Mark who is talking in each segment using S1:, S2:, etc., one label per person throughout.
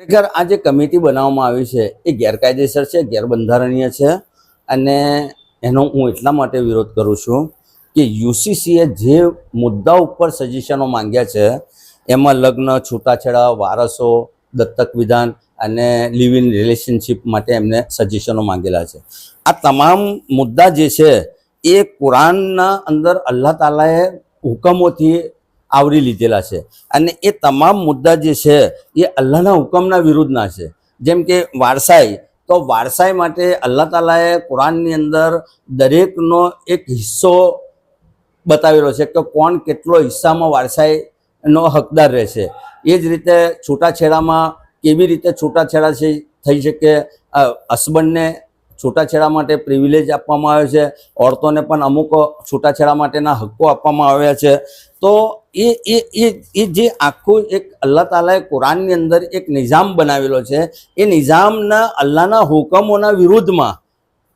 S1: ખરેખર આ જે કમિટી બનાવવામાં આવી છે એ ગેરકાયદેસર છે, ગેરબંધારણીય છે અને એનો હું એટલા માટે વિરોધ કરું છું કે યુસીસીએ જે મુદ્દા ઉપર સજેશનો માંગ્યા છે એમાં લગ્ન, છૂટાછેડા, વારસો, દત્તક વિધાન અને લિવ ઇન રિલેશનશિપ માટે એમને સજેશનો માંગેલા છે। આ તમામ મુદ્દા જે છે એ કુરાનના અંદર અલ્લાહ તાલાએ હુકમોથી આવરી લીધેલા છે અને એ તમામ મુદ્દા જે છે એ અલ્લાહના હુકમના વિરુદ્ધના છે। જેમ કે વારસાઈ, તો વારસાઈ માટે અલ્લાહ તાલાએ કુરાનની અંદર દરેકનો એક હિસ્સો બતાવેલો છે કે કોણ કેટલો હિસ્સામાં વારસાઈનો હકદાર રહેશે। એ જ રીતે છૂટાછેડામાં કેવી રીતે છૂટાછેડા થઈ શકે, હસબન્ડને છૂટાછેડા માટે પ્રિવિલેજ આપવામાં આવે છે, औरतों ने પણ અમુક છૂટાછેડા માટેના હક્કો આપવામાં આવ્યા છે। તો એ જે આખું એક અલ્લાહ તાલાએ કુરાનની અંદર એક નિઝામ બનાવેલો છે એ નિઝામના અલ્લાહના હુકમોના વિરુદ્ધમાં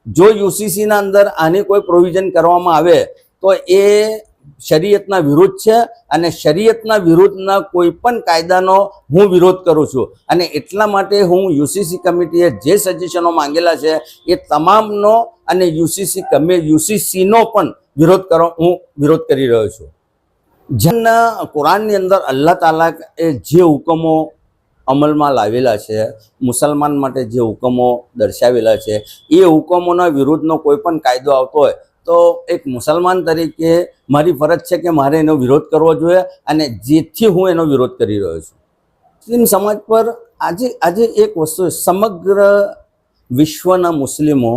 S1: જો યુસીસીના અંદર આની કોઈ પ્રોવિઝન કરવામાં આવે તો એ શરીયતના વિરુદ્ધ છે અને શરીયતના વિરુદ્ધના કોઈ પણ કાયદાનો હું વિરોધ કરું છું અને એટલા માટે હું યુસીસી કમિટીએ જે સજેશનો માંગેલા છે એ તમામનો અને યુસીસીનો પણ હું વિરોધ કરી રહ્યો છું। જેના કુરાનની અંદર અલ્લાહ તાલાએ જે હુકમો અમલમાં લાવેલા છે, મુસલમાન માટે જે હુકમો દર્શાવેલા છે એ હુકમોના વિરુદ્ધનો કોઈ પણ કાયદો આવતો હોય તો એક મુસલમાન તરીકે મારી ફરજ છે કે મારે એનો વિરોધ કરવો જોઈએ અને જેથી હું એનો વિરોધ કરી રહ્યો છું। મુસ્લિમ સમાજ પર આજે એક વસ્તુ, સમગ્ર વિશ્વના મુસ્લિમો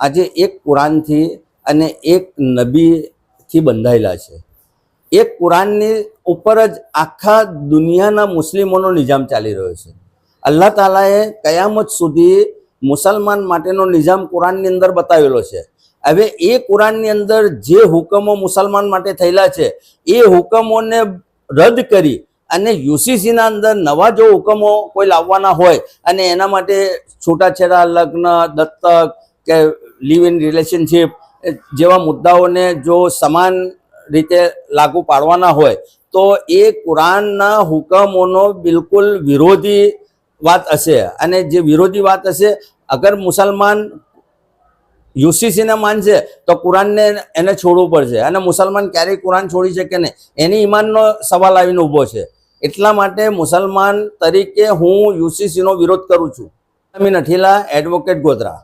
S1: આજે એક કુરાનથી અને એક નબીથી બંધાયેલા છે। એક કુરાનની ઉપર જ આખા દુનિયાના મુસ્લિમોનો નિઝામ ચાલી રહ્યો છે। અલ્લાહ તાલાએ કયામત સુધી મુસલમાન માટેનો નિઝામ કુરાનની અંદર બતાવેલો છે। હવે એ કુરાનની અંદર જે હુકમો મુસલમાન માટે થયેલા છે એ હુકમોને રદ કરી અને યુસીસીના અંદર નવા જો હુકમો કોઈ લાવવાના હોય અને એના માટે છૂટાછેડા, લગ્ન, દત્તક કે લિવ ઇન રિલેશનશિપ જેવા મુદ્દાઓને જો સમાન રીતે લાગુ પાડવાના હોય તો એ કુરાનના હુકમોનો બિલકુલ વિરોધી વાત હશે અને જે વિરોધી વાત હશે, અગર મુસલમાન યુસીસીને માનશે તો કુરાનને એને છોડવું પડશે અને મુસલમાન ક્યારેય કુરાન છોડી શકે નહીં, એની ઈમાનનો સવાલ આવીને ઊભો છે। એટલા માટે મુસલમાન તરીકે હું યુસીસીનો વિરોધ કરું છું। અમીન અઠીલા, એડવોકેટ, ગોધરા।